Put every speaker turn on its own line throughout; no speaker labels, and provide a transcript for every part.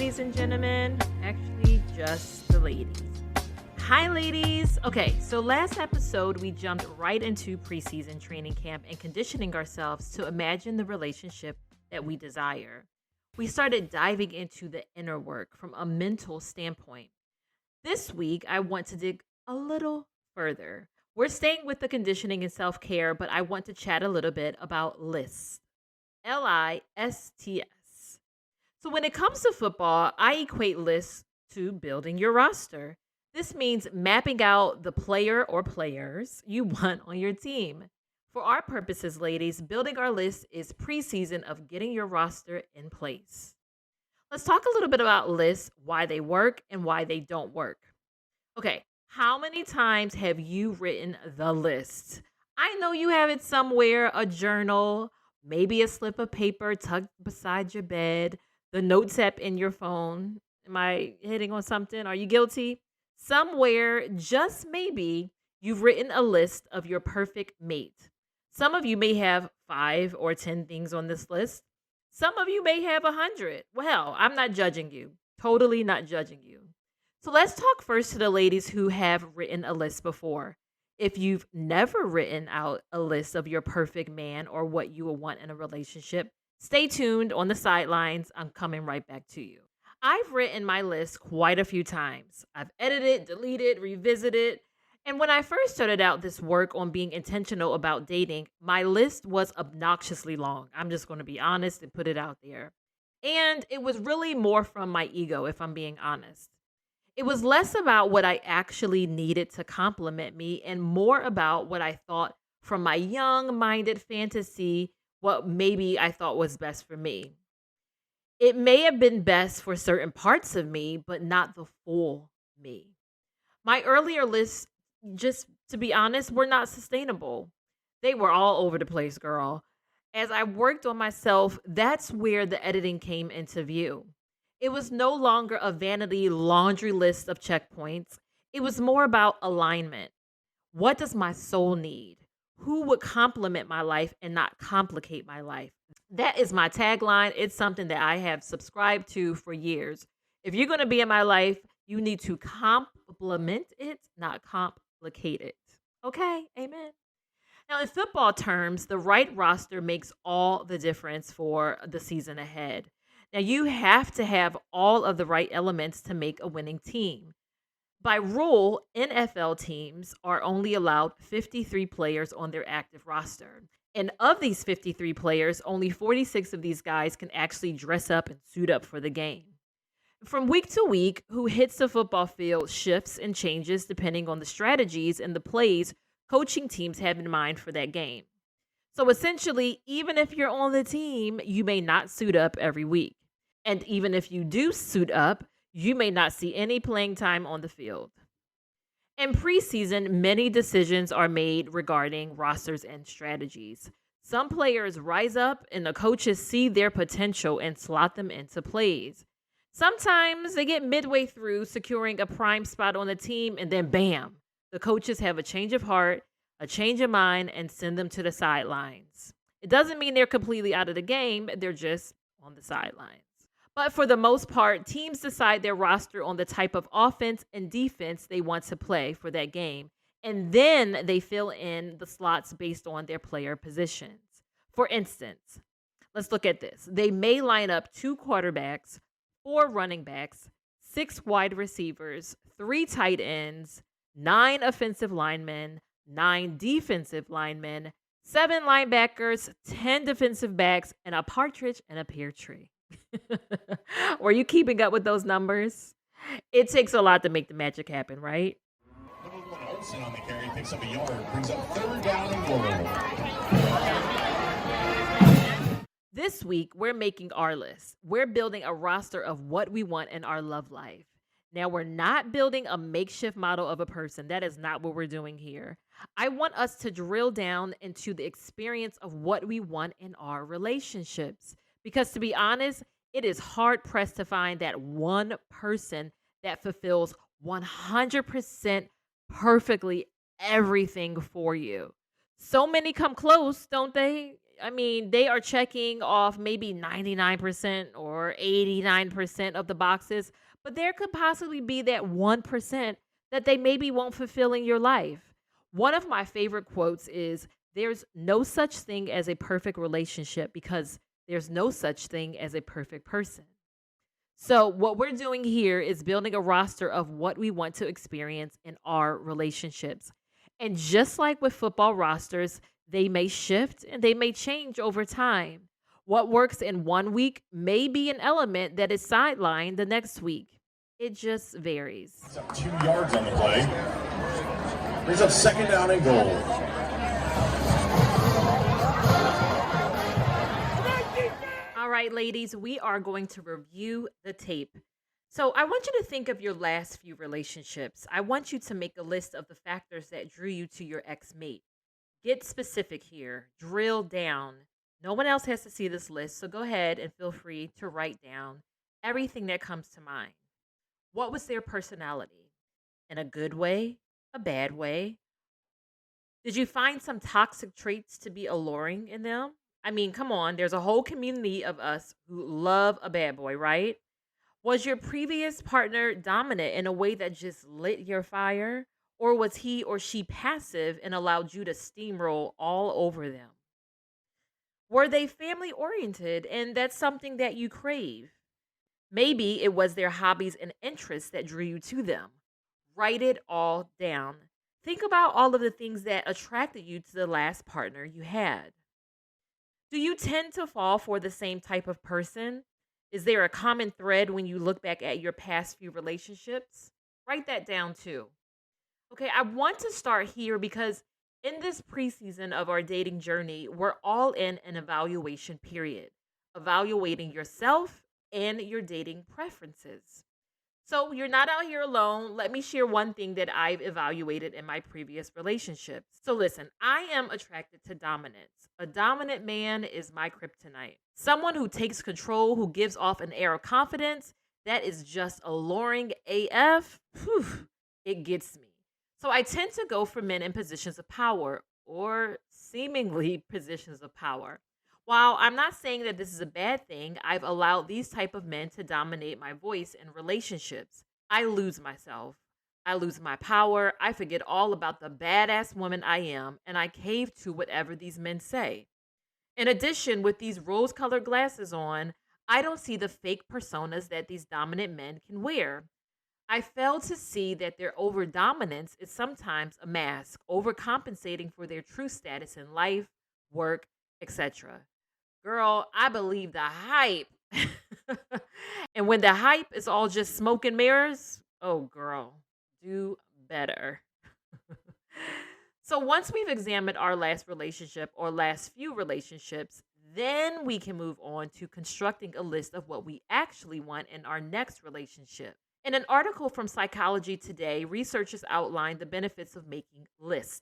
ladies and gentlemen. Actually, just the ladies. Hi, ladies. Okay, so last episode, we jumped right into preseason training camp and conditioning ourselves to imagine the relationship that we desire. We started diving into the inner work from a mental standpoint. This week, I want to dig a little further. We're staying with the conditioning and self-care, but I want to chat a little bit about lists. Lists. So when it comes to football, I equate lists to building your roster. This means mapping out the player or players you want on your team. For our purposes, ladies, building our list is preseason of getting your roster in place. Let's talk a little bit about lists, why they work and why they don't work. Okay, how many times have you written the list? I know you have it somewhere, a journal, maybe a slip of paper tucked beside your bed, the notes app in your phone. Am I hitting on something? Are you guilty? Somewhere, just maybe, you've written a list of your perfect mate. Some of you may have 5 or 10 things on this list. Some of you may have 100. Well, I'm not judging you. Totally not judging you. So let's talk first to the ladies who have written a list before. If you've never written out a list of your perfect man or what you will want in a relationship, stay tuned on the sidelines. I'm coming right back to you. I've written my list quite a few times. I've edited, deleted, revisited. And when I first started out this work on being intentional about dating, my list was obnoxiously long. I'm just going to be honest and put it out there. And it was really more from my ego, if I'm being honest. It was less about what I actually needed to compliment me and more about what I thought from my young-minded fantasy, what maybe I thought was best for me. It may have been best for certain parts of me, but not the full me. My earlier lists, just to be honest, were not sustainable. They were all over the place, girl. As I worked on myself, that's where the editing came into view. It was no longer a vanity laundry list of checkpoints. It was more about alignment. What does my soul need? Who would complement my life and not complicate my life? That is my tagline. It's something that I have subscribed to for years. If you're going to be in my life, you need to complement it, not complicate it. Okay? Amen. Now, in football terms, the right roster makes all the difference for the season ahead. Now, you have to have all of the right elements to make a winning team. By rule, NFL teams are only allowed 53 players on their active roster. And of these 53 players, only 46 of these guys can actually dress up and suit up for the game. From week to week, who hits the football field shifts and changes depending on the strategies and the plays coaching teams have in mind for that game. So essentially, even if you're on the team, you may not suit up every week. And even if you do suit up, you may not see any playing time on the field. In preseason, many decisions are made regarding rosters and strategies. Some players rise up and the coaches see their potential and slot them into plays. Sometimes they get midway through securing a prime spot on the team and then bam, the coaches have a change of heart, a change of mind, and send them to the sidelines. It doesn't mean they're completely out of the game, they're just on the sidelines. But for the most part, teams decide their roster on the type of offense and defense they want to play for that game. And then they fill in the slots based on their player positions. For instance, let's look at this. They may line up 2 quarterbacks, 4 running backs, 6 wide receivers, 3 tight ends, 9 offensive linemen, 9 defensive linemen, 7 linebackers, 10 defensive backs, and a partridge in a pear tree. Were you keeping up with those numbers? It takes a lot to make the magic happen, right?
Number 1, Olsen on the carry, picks up a yard, brings up 3rd down and goal.
This week, we're making our list. We're building a roster of what we want in our love life. Now, we're not building a makeshift model of a person. That is not what we're doing here. I want us to drill down into the experience of what we want in our relationships. Because to be honest, it is hard pressed to find that one person that fulfills 100% perfectly everything for you. So many come close, don't they? I mean, they are checking off maybe 99% or 89% of the boxes, but there could possibly be that 1% that they maybe won't fulfill in your life. One of my favorite quotes is there's no such thing as a perfect relationship because there's no such thing as a perfect person. So, what we're doing here is building a roster of what we want to experience in our relationships. And just like with football rosters, they may shift and they may change over time. What works in one week may be an element that is sidelined the next week. It just varies.
It's up 2 yards on the play. Brings up second down and goal.
All right, ladies, we are going to review the tape. So, I want you to think of your last few relationships. I want you to make a list of the factors that drew you to your ex mate. Get specific here, drill down. No one else has to see this list, so go ahead and feel free to write down everything that comes to mind. What was their personality? In a good way, a bad way? Did you find some toxic traits to be alluring in them? I mean, come on, there's a whole community of us who love a bad boy, right? Was your previous partner dominant in a way that just lit your fire? Or was he or she passive and allowed you to steamroll all over them? Were they family oriented and that's something that you crave? Maybe it was their hobbies and interests that drew you to them. Write it all down. Think about all of the things that attracted you to the last partner you had. Do you tend to fall for the same type of person? Is there a common thread when you look back at your past few relationships? Write that down too. Okay, I want to start here because in this preseason of our dating journey, we're all in an evaluation period, evaluating yourself and your dating preferences. So you're not out here alone. Let me share one thing that I've evaluated in my previous relationships. So listen, I am attracted to dominance. A dominant man is my kryptonite. Someone who takes control, who gives off an air of confidence, that is just alluring AF. Whew, it gets me. So I tend to go for men in positions of power or seemingly positions of power. While I'm not saying that this is a bad thing, I've allowed these type of men to dominate my voice in relationships. I lose myself. I lose my power. I forget all about the badass woman I am, and I cave to whatever these men say. In addition, with these rose-colored glasses on, I don't see the fake personas that these dominant men can wear. I fail to see that their overdominance is sometimes a mask, overcompensating for their true status in life, work, etc. Girl, I believe the hype. And when the hype is all just smoke and mirrors, oh, girl, do better. So once we've examined our last relationship or last few relationships, then we can move on to constructing a list of what we actually want in our next relationship. In an article from Psychology Today, researchers outlined the benefits of making lists.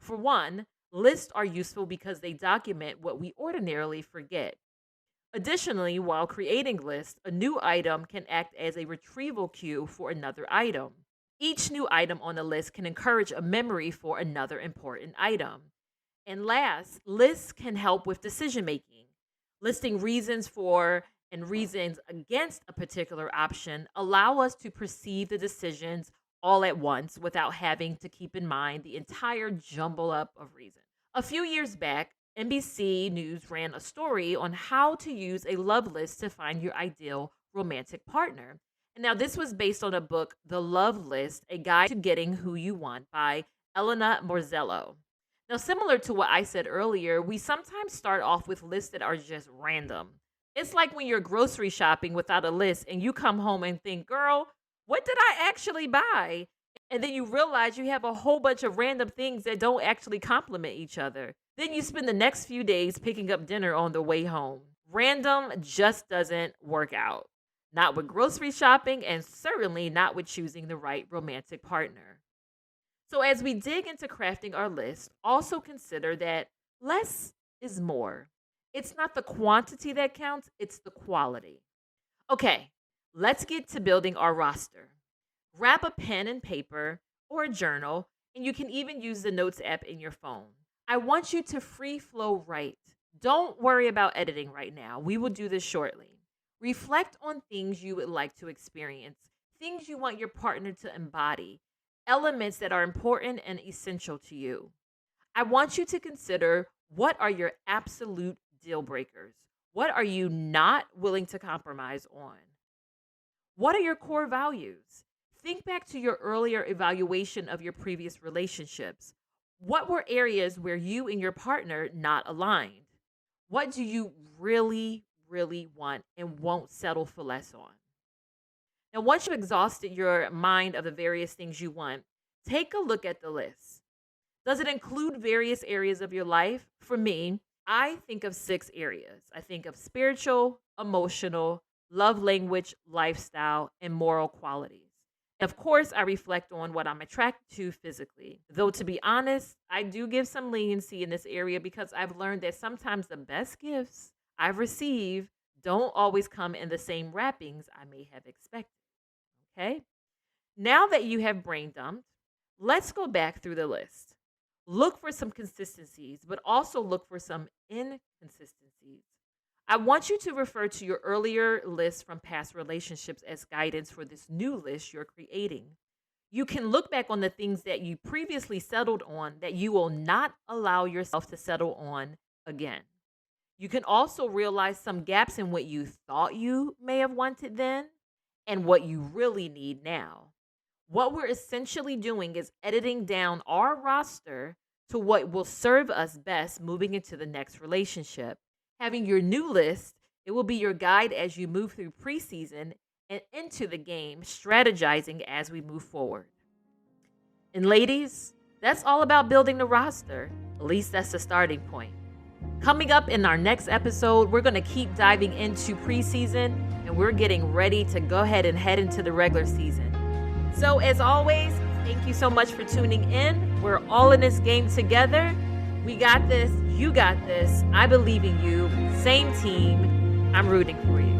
For one, lists are useful because they document what we ordinarily forget. Additionally, while creating lists, a new item can act as a retrieval cue for another item. Each new item on the list can encourage a memory for another important item. And last, lists can help with decision making. Listing reasons for and reasons against a particular option allow us to perceive the decisions all at once without having to keep in mind the entire jumble up of reasons. A few years back, NBC News ran a story on how to use a love list to find your ideal romantic partner. And now this was based on a book, The Love List, A Guide to Getting Who You Want by Elena Morzello. Now, similar to what I said earlier, we sometimes start off with lists that are just random. It's like when you're grocery shopping without a list and you come home and think, girl, what did I actually buy? And then you realize you have a whole bunch of random things that don't actually complement each other. Then you spend the next few days picking up dinner on the way home. Random just doesn't work out. Not with grocery shopping and certainly not with choosing the right romantic partner. So as we dig into crafting our list, also consider that less is more. It's not the quantity that counts, it's the quality. Okay, let's get to building our roster. Grab a pen and paper or a journal, and you can even use the Notes app in your phone. I want you to free flow write. Don't worry about editing right now. We will do this shortly. Reflect on things you would like to experience, things you want your partner to embody, elements that are important and essential to you. I want you to consider, what are your absolute deal breakers? What are you not willing to compromise on? What are your core values? Think back to your earlier evaluation of your previous relationships. What were areas where you and your partner not aligned? What do you really, really want and won't settle for less on? Now, once you've exhausted your mind of the various things you want, take a look at the list. Does it include various areas of your life? For me, I think of 6 areas. I think of spiritual, emotional, love language, lifestyle, and moral qualities. Of course, I reflect on what I'm attracted to physically. Though, to be honest, I do give some leniency in this area because I've learned that sometimes the best gifts I've received don't always come in the same wrappings I may have expected. Okay? Now that you have brain dumped, let's go back through the list. Look for some consistencies, but also look for some inconsistencies. I want you to refer to your earlier list from past relationships as guidance for this new list you're creating. You can look back on the things that you previously settled on that you will not allow yourself to settle on again. You can also realize some gaps in what you thought you may have wanted then and what you really need now. What we're essentially doing is editing down our roster to what will serve us best moving into the next relationship. Having your new list, it will be your guide as you move through preseason and into the game, strategizing as we move forward. And ladies, that's all about building the roster. At least that's the starting point. Coming up in our next episode, we're going to keep diving into preseason, and we're getting ready to go ahead and head into the regular season. So as always, thank you so much for tuning in. We're all in this game together. We got this. You got this. I believe in you. Same team. I'm rooting for you.